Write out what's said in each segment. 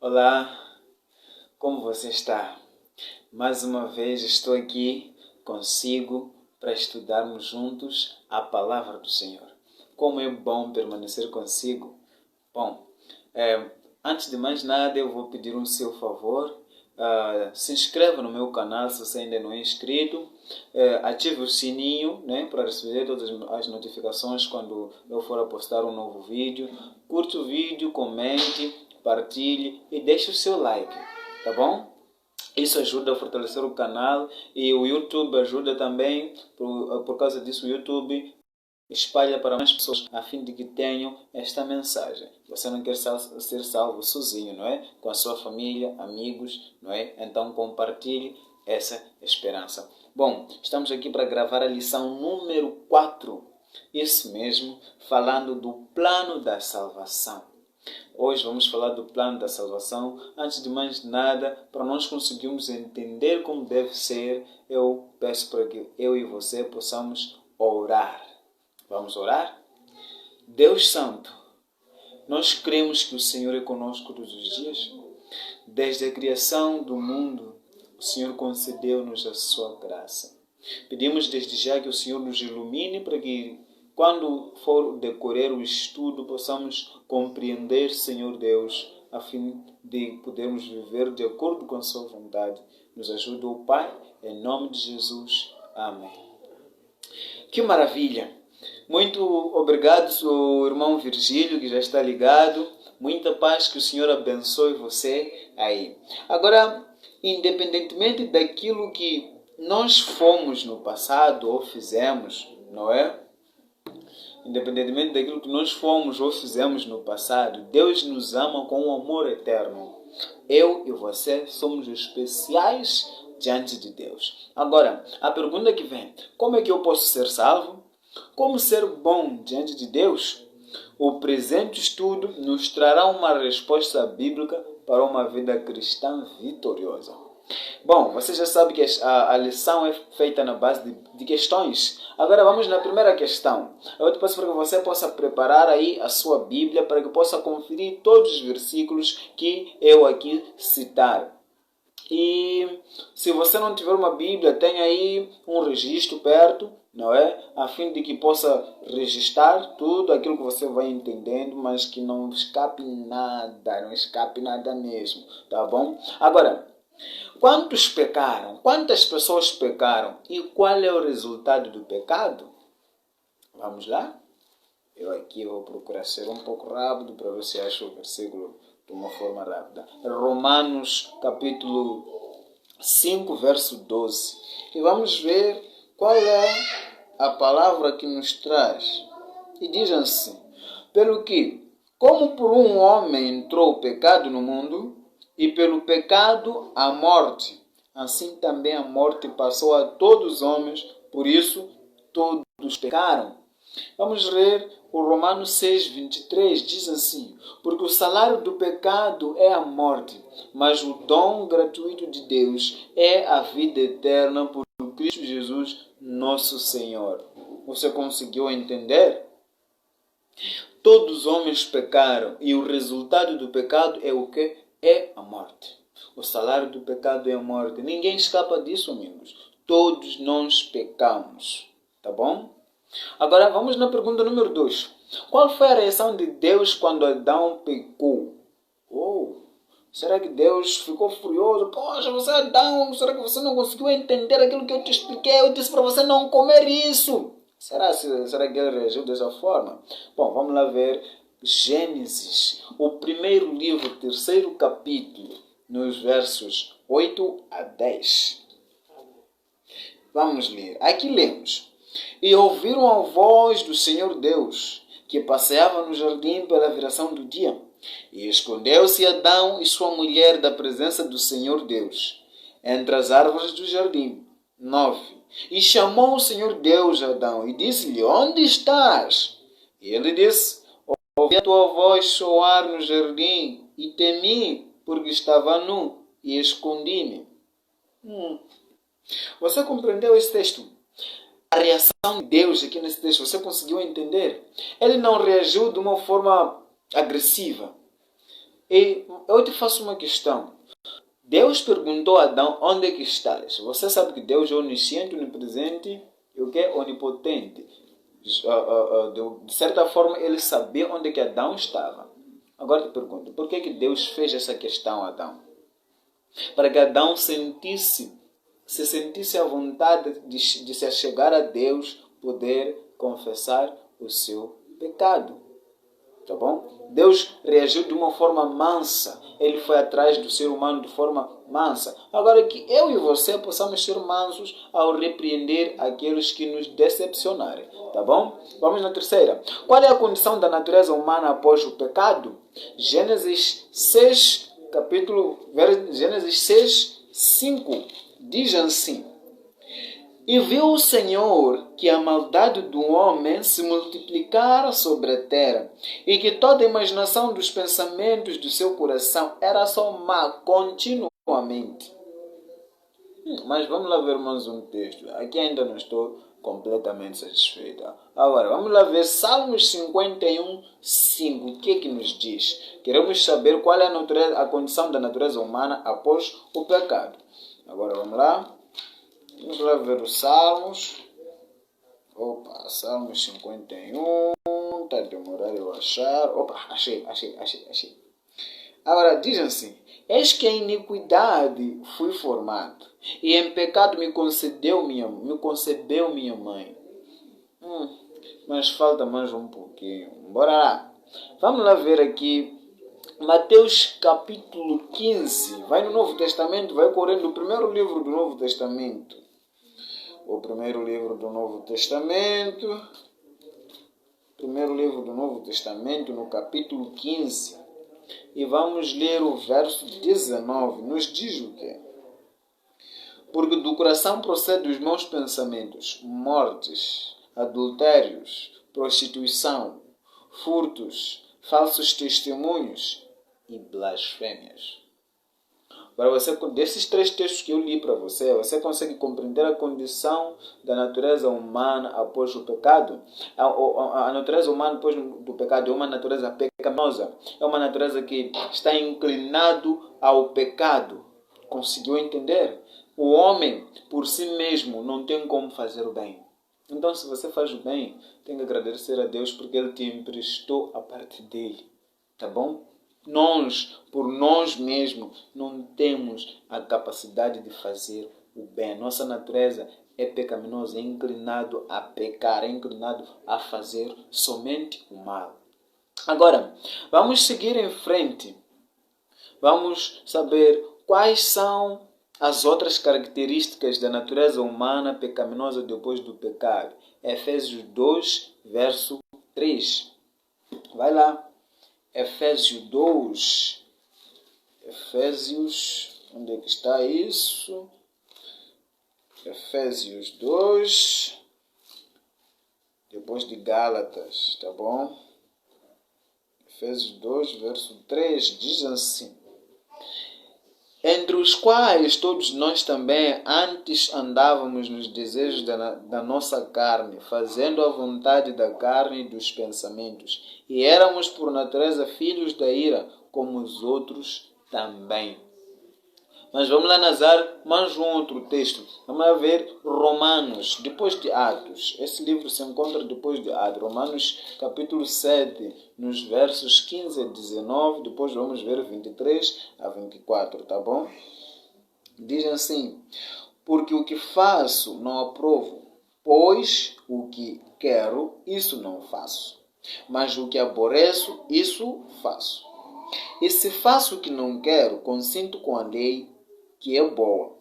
Olá, como você está? Mais uma vez estou aqui consigo para estudarmos juntos a palavra do Senhor. Como é bom permanecer consigo. Bom, antes de mais nada eu vou pedir um seu favor. Se inscreva no meu canal se você ainda não é inscrito. Ative o sininho, né, para receber todas as notificações quando eu for a postar um novo vídeo. Curte o vídeo, comente, partilhe e deixe o seu like, tá bom? Isso ajuda a fortalecer o canal e o YouTube ajuda também. Por causa disso o YouTube espalha para mais pessoas a fim de que tenham esta mensagem. Você não quer ser salvo sozinho, não é? Com a sua família, amigos, não é? Então compartilhe essa esperança. Bom, estamos aqui para gravar a lição número 4. Isso mesmo, falando do plano da salvação. Hoje vamos falar do plano da salvação. Antes de mais nada, para nós conseguirmos entender como deve ser, eu peço para que eu e você possamos orar. Vamos orar? Deus Santo, nós cremos que o Senhor é conosco todos os dias. Desde a criação do mundo, o Senhor concedeu-nos a sua graça. Pedimos desde já que o Senhor nos ilumine para que, quando for decorrer o estudo, possamos compreender, Senhor Deus, a fim de podermos viver de acordo com a sua vontade. Nos ajude, o Pai, em nome de Jesus. Amém. Que maravilha! Muito obrigado, seu irmão Virgílio, que já está ligado. Muita paz, que o Senhor abençoe você aí. Agora, independentemente daquilo que nós fomos no passado ou fizemos, não é? Independentemente daquilo que nós fomos ou fizemos no passado, Deus nos ama com um amor eterno. Eu e você somos especiais diante de Deus. Agora, a pergunta que vem: como é que eu posso ser salvo? Como ser bom diante de Deus? O presente estudo nos trará uma resposta bíblica para uma vida cristã vitoriosa. Bom, você já sabe que a lição é feita na base de questões. Agora vamos na primeira questão. Eu te peço para que você possa preparar aí a sua Bíblia para que possa conferir todos os versículos que eu aqui citar. E se você não tiver uma Bíblia, tem aí um registro perto, não é? A fim de que possa registrar tudo aquilo que você vai entendendo, mas que não escape nada mesmo, tá bom? Agora, quantos pecaram? Quantas pessoas pecaram? E qual é o resultado do pecado? Vamos lá? Eu aqui vou procurar ser um pouco rápido para ver se acho o versículo de uma forma rápida. Romanos capítulo 5, verso 12. E vamos ver qual é a palavra que nos traz. E diz assim: pelo que, como por um homem entrou o pecado no mundo, e pelo pecado a morte, assim também a morte passou a todos os homens, por isso todos pecaram. Vamos ler o Romanos 6, 23, diz assim: porque o salário do pecado é a morte, mas o dom gratuito de Deus é a vida eterna por Cristo Jesus, nosso Senhor. Você conseguiu entender? Todos os homens pecaram e o resultado do pecado é o que? É a morte. O salário do pecado é a morte. Ninguém escapa disso, amigos. Todos nós pecamos. Tá bom? Agora vamos na pergunta número 2. Qual foi a reação de Deus quando Adão pecou? Será que Deus ficou furioso? Poxa, você é Adão, será que você não conseguiu entender aquilo que eu te expliquei? Eu disse para você não comer isso. Será que ele reagiu dessa forma? Bom, vamos lá ver Gênesis, o primeiro livro, terceiro capítulo, nos versos 8 a 10. Vamos ler. Aqui lemos: e ouviram a voz do Senhor Deus, que passeava no jardim pela viração do dia. E escondeu-se Adão e sua mulher da presença do Senhor Deus, entre as árvores do jardim. 9. E chamou o Senhor Deus a Adão e disse-lhe: onde estás? E ele disse: ouvi a tua voz soar no jardim e temi, porque estava nu e escondi-me. Você compreendeu esse texto? A reação de Deus aqui nesse texto, você conseguiu entender? Ele não reagiu de uma forma agressiva. E eu te faço uma questão. Deus perguntou a Adão, onde é que estás? Você sabe que Deus é onisciente, onipresente e o que é onipotente. De certa forma, ele sabia onde é que Adão estava. Agora te pergunto, por que Deus fez essa questão a Adão? Para que Adão se sentisse à vontade de se achegar a Deus, poder confessar o seu pecado. Tá bom? Deus reagiu de uma forma mansa. Ele foi atrás do ser humano de forma mansa. Agora que eu e você possamos ser mansos ao repreender aqueles que nos decepcionarem. Tá bom? Vamos na terceira. Qual é a condição da natureza humana após o pecado? Gênesis 6, Gênesis 6, 5 diz assim: E viu o Senhor que a maldade do homem se multiplicara sobre a terra, e que toda a imaginação dos pensamentos do seu coração era só má continuamente. Mas vamos lá ver mais um texto. Aqui ainda não estou completamente satisfeito. Agora, vamos lá ver Salmos 51, 5. O que é que nos diz? Queremos saber qual é a condição da natureza humana após o pecado. Agora, vamos lá. Vamos lá ver os Salmos. Opa, Salmos 51. Está a demorar eu achar. Opa, achei. Agora, diz assim: Eis que em iniquidade fui formado, e em pecado me concebeu minha mãe. Mas falta mais um pouquinho. Bora lá. Vamos lá ver aqui Mateus capítulo 15. Vai no Novo Testamento, vai correndo o primeiro livro do Novo Testamento. O primeiro livro do Novo Testamento. Primeiro livro do Novo Testamento, no capítulo 15. E vamos ler o verso 19. Nos diz o quê? Porque do coração procedem os maus pensamentos, mortes, adultérios, prostituição, furtos, falsos testemunhos e blasfêmias. Para você, desses três textos que eu li para você, você consegue compreender a condição da natureza humana após o pecado? A natureza humana após o pecado é uma natureza pecaminosa. É uma natureza que está inclinado ao pecado. Conseguiu entender? O homem, por si mesmo, não tem como fazer o bem. Então, se você faz o bem, tem que agradecer a Deus porque Ele te emprestou a parte dele. Tá bom? Nós, por nós mesmos, não temos a capacidade de fazer o bem. Nossa natureza é pecaminosa, é inclinado a pecar, é inclinado a fazer somente o mal. Agora, vamos seguir em frente. Vamos saber quais são as outras características da natureza humana pecaminosa depois do pecado. Efésios 2, verso 3. Vai lá. Efésios 2. Onde é que está isso? Efésios 2. Depois de Gálatas, tá bom? Efésios 2, verso 3, diz assim: Entre os quais todos nós também antes andávamos nos desejos da nossa carne, fazendo a vontade da carne e dos pensamentos, e éramos por natureza filhos da ira, como os outros também. Mas vamos lá analisar mais um outro texto. Vamos lá ver Romanos, depois de Atos. Esse livro se encontra depois de Atos. Romanos capítulo 7, nos versos 15 a 19. Depois vamos ver 23 a 24, tá bom? Diz assim: Porque o que faço não aprovo, pois o que quero, isso não faço. Mas o que aborreço, isso faço. E se faço o que não quero, consinto com a lei, que é boa.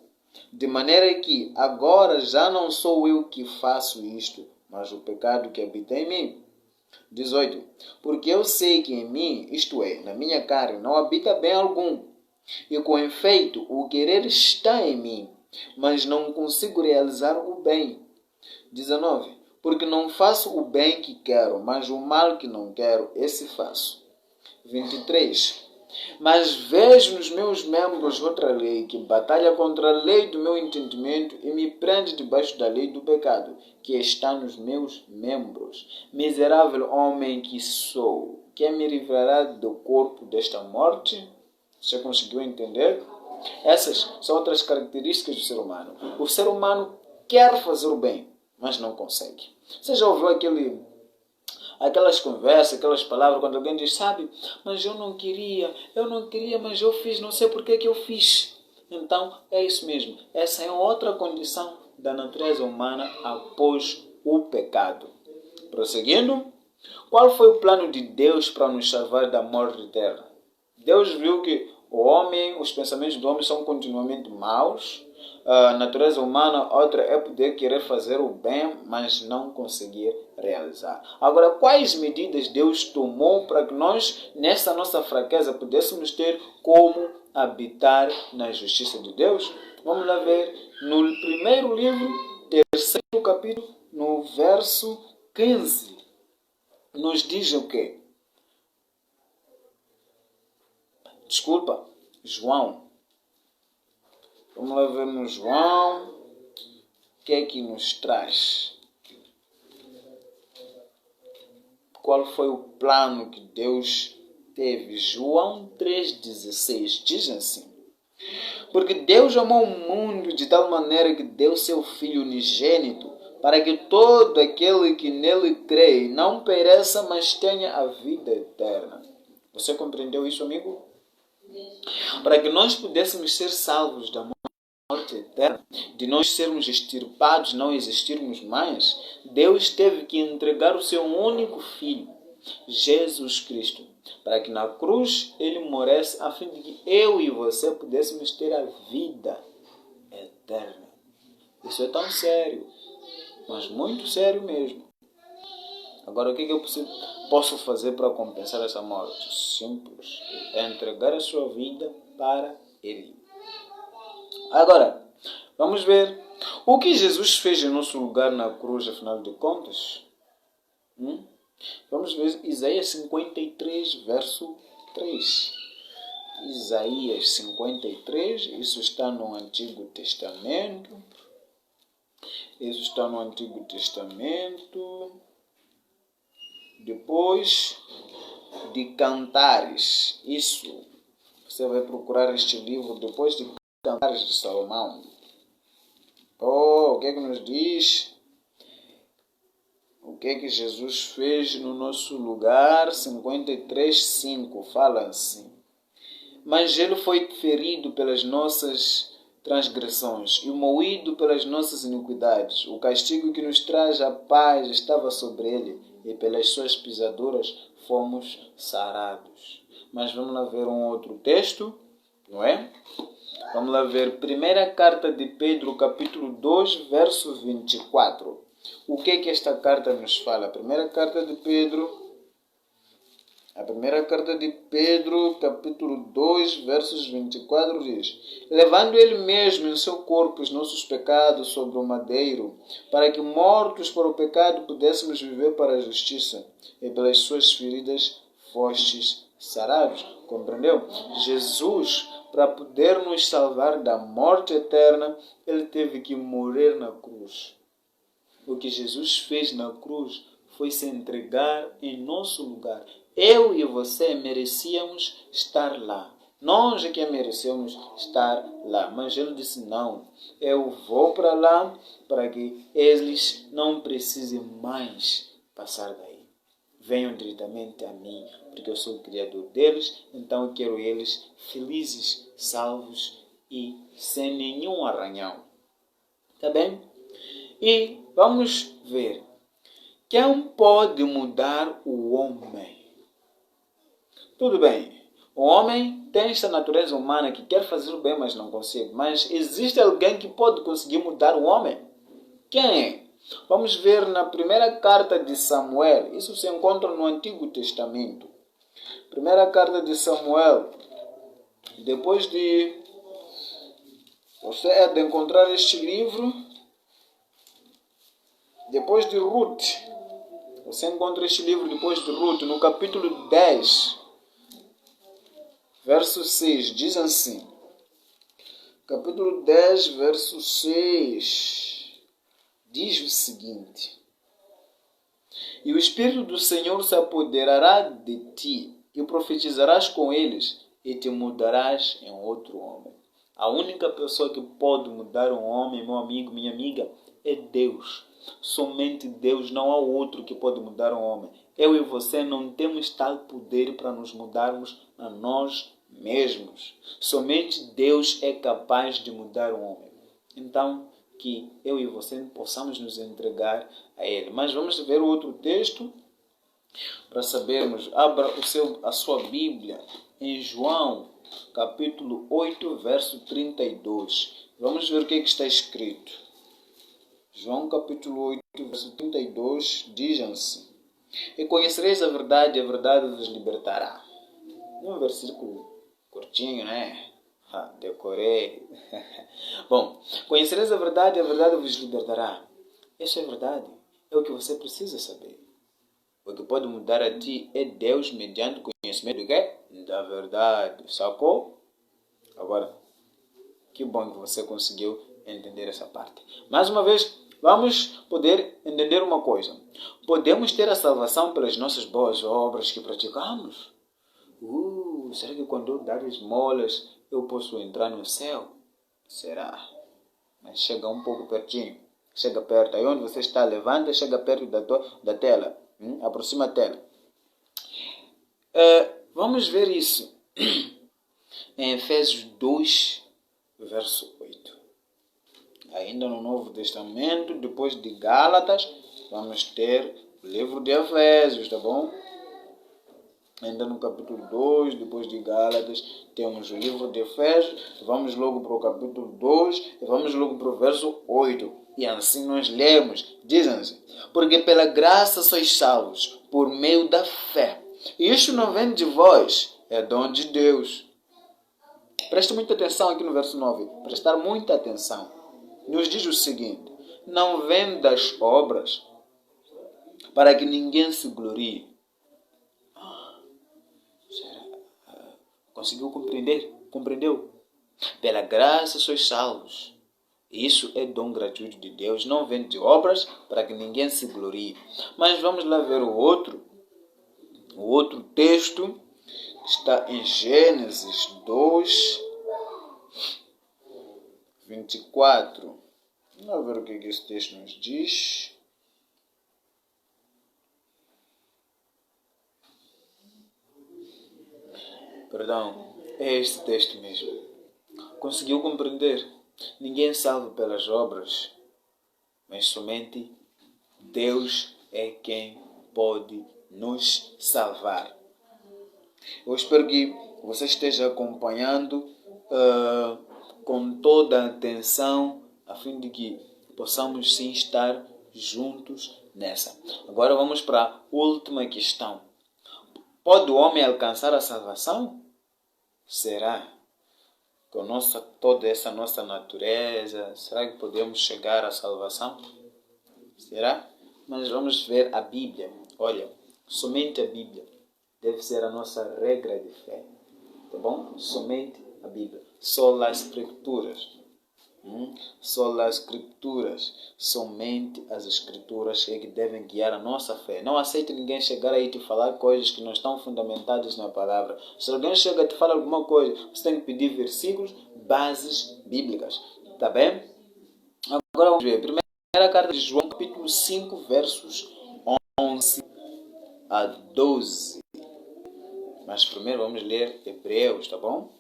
De maneira que agora já não sou eu que faço isto, mas o pecado que habita em mim. 18. Porque eu sei que em mim, isto é, na minha carne, não habita bem algum. E com efeito, o querer está em mim, mas não consigo realizar o bem. 19. Porque não faço o bem que quero, mas o mal que não quero, esse faço. 23. Mas vejo nos meus membros outra lei, que batalha contra a lei do meu entendimento e me prende debaixo da lei do pecado, que está nos meus membros. Miserável homem que sou! quem me livrará do corpo desta morte? Você conseguiu entender? Essas são outras características do ser humano. O ser humano quer fazer o bem, mas não consegue. Você já ouviu aquelas conversas, aquelas palavras, quando alguém diz, sabe, mas eu não queria, mas eu fiz, não sei por que eu fiz. Então, é isso mesmo. Essa é outra condição da natureza humana após o pecado. Prosseguindo, qual foi o plano de Deus para nos salvar da morte eterna? Deus viu que os pensamentos do homem são continuamente maus. A natureza humana, outra é poder querer fazer o bem, mas não conseguir realizar. Agora, quais medidas Deus tomou para que nós, nessa nossa fraqueza, pudéssemos ter como habitar na justiça de Deus? Vamos lá ver no primeiro livro, terceiro capítulo, no verso 15. Nos diz o quê? Desculpa, João. Vamos lá ver no João o que é que nos traz. Qual foi o plano que Deus teve? João 3,16 diz assim: porque Deus amou o mundo de tal maneira que deu seu Filho unigênito, para que todo aquele que nele crê não pereça, mas tenha a vida eterna. Você compreendeu isso, amigo? Para que nós pudéssemos ser salvos da morte eterna, de nós sermos extirpados, não existirmos mais, Deus teve que entregar o seu único Filho, Jesus Cristo, para que na cruz Ele morresse, a fim de que eu e você pudéssemos ter a vida eterna. Isso é tão sério, mas muito sério mesmo. Agora, o que eu posso fazer para compensar essa morte? Simples. É entregar a sua vida para Ele. Agora, vamos ver o que Jesus fez em nosso lugar na cruz, afinal de contas. Vamos ver Isaías 53, verso 3. Isaías 53, isso está no Antigo Testamento. Isso está no Antigo Testamento. Depois de Cantares, isso, você vai procurar este livro depois de Cantares de Salomão. O que é que nos diz? O que é que Jesus fez no nosso lugar? 53:5 fala assim: mas ele foi ferido pelas nossas transgressões e moído pelas nossas iniquidades. O castigo que nos traz a paz estava sobre ele, e pelas suas pisaduras fomos sarados. Mas vamos lá ver um outro texto, não é? Vamos lá ver primeira carta de Pedro, capítulo 2, verso 24. O que é que esta carta nos fala? A primeira carta de Pedro, capítulo 2, versos 24 diz: levando ele mesmo em seu corpo os nossos pecados sobre o madeiro, para que mortos para o pecado pudéssemos viver para a justiça, e pelas suas feridas fostes sarados. Compreendeu? Jesus, para poder nos salvar da morte eterna, ele teve que morrer na cruz. O que Jesus fez na cruz foi se entregar em nosso lugar. Eu e você merecíamos estar lá. Nós é que merecemos estar lá. Mas ele disse, não, eu vou para lá para que eles não precisem mais passar daí. Venham diretamente a mim, porque eu sou o Criador deles, então eu quero eles felizes, salvos e sem nenhum arranhão. Tá bem? E vamos ver. Quem pode mudar o homem? Tudo bem. O homem tem essa natureza humana que quer fazer o bem, mas não consegue. Mas existe alguém que pode conseguir mudar o homem? Quem é? Vamos ver na primeira carta de Samuel. Isso se encontra no Antigo Testamento. Primeira carta de Samuel. Depois de... Você é de encontrar este livro. Depois de Ruth. Você encontra este livro depois de Ruth, no capítulo 10, verso 6. Diz assim. Capítulo 10, verso 6. Diz o seguinte: E o Espírito do Senhor se apoderará de ti, e profetizarás com eles, e te mudarás em outro homem. A única pessoa que pode mudar um homem, meu amigo, minha amiga, é Deus. Somente Deus, não há outro que pode mudar um homem. Eu e você não temos tal poder para nos mudarmos a nós mesmos. Somente Deus é capaz de mudar um homem. Então, que eu e você possamos nos entregar a Ele. Mas vamos ver o outro texto para sabermos. Abra a sua Bíblia em João, capítulo 8, verso 32. Vamos ver o que está escrito. João, capítulo 8, verso 32, diz assim: E conhecereis a verdade vos libertará. Um versículo curtinho, né? Decorei. Bom, conhecereis a verdade vos libertará. Isso é verdade. É o que você precisa saber. O que pode mudar a ti é Deus mediante o conhecimento do quê? Da verdade. Sacou? Agora, que bom que você conseguiu entender essa parte. Mais uma vez, vamos poder entender uma coisa. Podemos ter a salvação pelas nossas boas obras que praticamos? Será que quando eu dar esmolas eu posso entrar no céu? Será? Mas chega um pouco pertinho. Chega perto. Aí onde você está, levanta, chega perto da tela. Aproxima a tela. Vamos ver isso em Efésios 2, verso 8. Ainda no Novo Testamento, depois de Gálatas, vamos ter o livro de Efésios, tá bom? Ainda no capítulo 2, depois de Gálatas, temos o livro de Efésios. Vamos logo para o capítulo 2 e vamos logo para o verso 8. E assim nós lemos, dizem-se: porque pela graça sois salvos, por meio da fé. E isto não vem de vós, é dom de Deus. Preste muita atenção aqui no verso 9. Prestar muita atenção. Nos diz o seguinte: não vem das obras, para que ninguém se glorie. Conseguiu compreender? Compreendeu? Pela graça sois salvos. Isso é dom gratuito de Deus. Não vem de obras para que ninguém se glorie. Mas vamos lá ver o outro texto que está em Gênesis 2, 24. Vamos ver o que esse texto nos diz. Perdão, é este texto mesmo. Conseguiu compreender? Ninguém é salvo pelas obras, mas somente Deus é quem pode nos salvar. Eu espero que você esteja acompanhando com toda a atenção, a fim de que possamos sim estar juntos nessa. Agora vamos para a última questão. Pode o homem alcançar a salvação? Será? Com toda essa nossa natureza, será que podemos chegar à salvação? Será? Mas vamos ver a Bíblia. Olha, somente a Bíblia deve ser a nossa regra de fé. Tá bom? Somente a Bíblia. Só as Escrituras. Só as Escrituras. Somente as Escrituras é que devem guiar a nossa fé. Não aceite ninguém chegar aí e te falar coisas que não estão fundamentadas na palavra. Se alguém chega e te fala alguma coisa, você tem que pedir versículos, bases bíblicas. Tá bem? Agora vamos ver. Primeira carta de João, capítulo 5, versos 11 a 12. Mas primeiro vamos ler Hebreus, tá bom?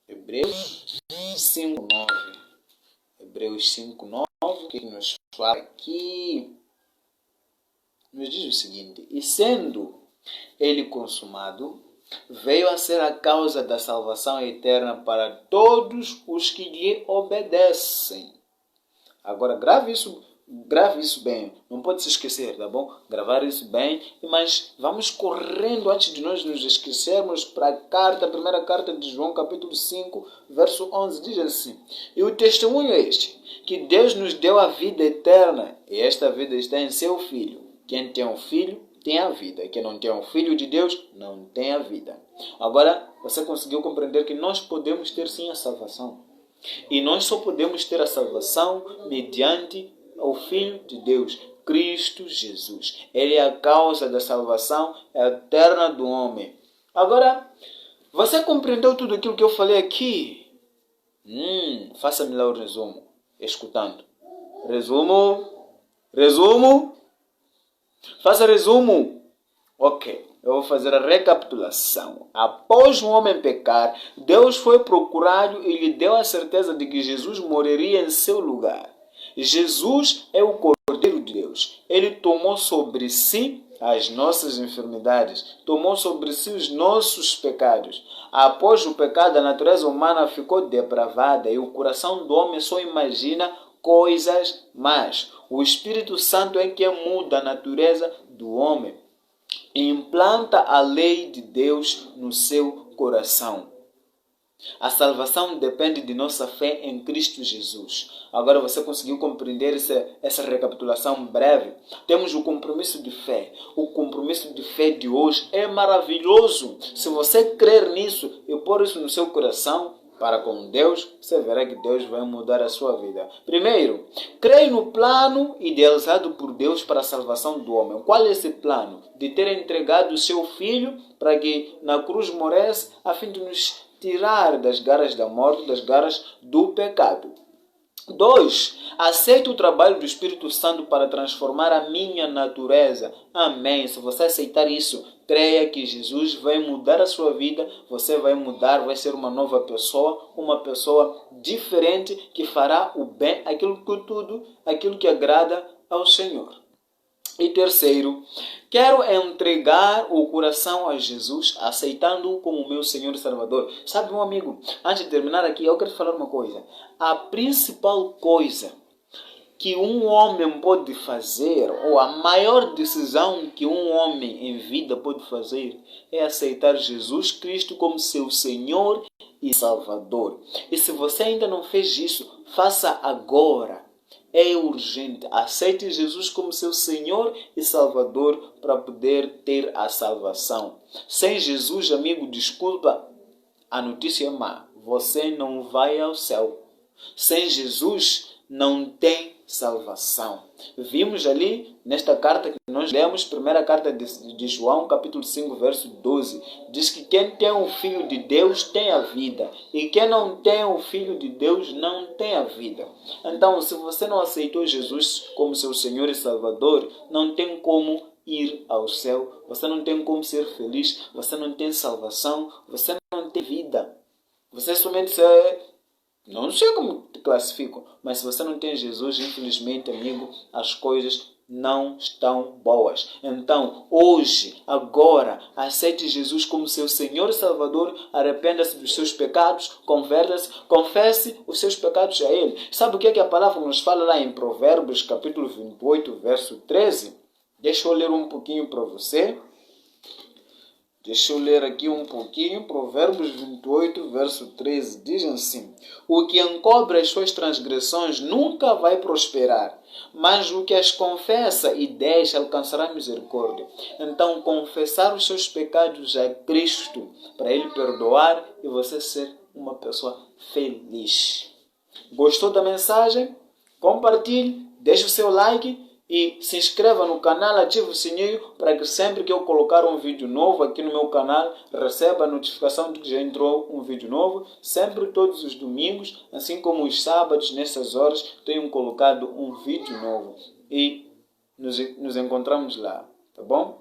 Hebreus 5:9. Hebreus 5:9, que nos fala aqui, nos diz o seguinte: e sendo ele consumado, veio a ser a causa da salvação eterna para todos os que lhe obedecem. Agora grave isso bem, não pode se esquecer, tá bom? Gravar isso bem, mas vamos correndo antes de nós nos esquecermos para a primeira carta de João, capítulo 5, verso 11, diz assim: e o testemunho é este, que Deus nos deu a vida eterna, e esta vida está em seu Filho. Quem tem um filho, tem a vida. Quem não tem um filho de Deus, não tem a vida. Agora, você conseguiu compreender que nós podemos ter sim a salvação. E nós só podemos ter a salvação mediante o Filho de Deus. Cristo Jesus. Ele é a causa da salvação eterna do homem. Agora, você compreendeu tudo aquilo que eu falei aqui? Faça-me lá o resumo, escutando. Resumo. Faça resumo. Ok, eu vou fazer a recapitulação. Após o homem pecar, Deus foi procurá-lo e lhe deu a certeza de que Jesus morreria em seu lugar. Jesus é o Cordeiro de Deus. Ele tomou sobre si as nossas enfermidades, tomou sobre si os nossos pecados. Após o pecado, a natureza humana ficou depravada e o coração do homem só imagina coisas más. O Espírito Santo é quem muda a natureza do homem e implanta a lei de Deus no seu coração. A salvação depende de nossa fé em Cristo Jesus. Agora você conseguiu compreender essa recapitulação breve? Temos o compromisso de fé. O compromisso de fé de hoje é maravilhoso. Se você crer nisso e pôr isso no seu coração, para com Deus, você verá que Deus vai mudar a sua vida. Primeiro, creia no plano idealizado por Deus para a salvação do homem. Qual é esse plano? De ter entregado o seu Filho para que na cruz morresse, a fim de nos tirar das garras da morte, das garras do pecado. 2. Aceite o trabalho do Espírito Santo para transformar a minha natureza. Amém. Se você aceitar isso, creia que Jesus vai mudar a sua vida. Você vai mudar, vai ser uma nova pessoa, uma pessoa diferente que fará o bem, aquilo que agrada ao Senhor. E terceiro, quero entregar o coração a Jesus, aceitando-o como meu Senhor e Salvador. Sabe, meu amigo, antes de terminar aqui, eu quero te falar uma coisa. A principal coisa que um homem pode fazer, ou a maior decisão que um homem em vida pode fazer, é aceitar Jesus Cristo como seu Senhor e Salvador. E se você ainda não fez isso, faça agora. É urgente. Aceite Jesus como seu Senhor e Salvador para poder ter a salvação. Sem Jesus, amigo, desculpa, a notícia é má. Você não vai ao céu. Sem Jesus, não tem salvação. Vimos ali, nesta carta que nós lemos, primeira carta de João, capítulo 5, verso 12. Diz que quem tem o Filho de Deus tem a vida. E quem não tem o Filho de Deus não tem a vida. Então, se você não aceitou Jesus como seu Senhor e Salvador, não tem como ir ao céu. Você não tem como ser feliz. Você não tem salvação. Você não tem vida. Você somente não sei como te classifico, mas se você não tem Jesus, infelizmente, amigo, as coisas não estão boas. Então, hoje, agora, aceite Jesus como seu Senhor e Salvador, arrependa-se dos seus pecados, converta-se, confesse os seus pecados a Ele. Sabe o que é que a palavra nos fala lá em Provérbios, capítulo 28, verso 13? Deixa eu ler um pouquinho para você. Deixa eu ler aqui um pouquinho. Provérbios 28, verso 13. Diz assim: o que encobre as suas transgressões nunca vai prosperar, mas o que as confessa e deixa alcançará misericórdia. Então, confessar os seus pecados a Cristo, para Ele perdoar e você ser uma pessoa feliz. Gostou da mensagem? Compartilhe, deixe o seu like. E se inscreva no canal, ative o sininho para que sempre que eu colocar um vídeo novo aqui no meu canal, receba a notificação de que já entrou um vídeo novo. Sempre todos os domingos, assim como os sábados, nessas horas, tenho colocado um vídeo novo. E nos encontramos lá, tá bom?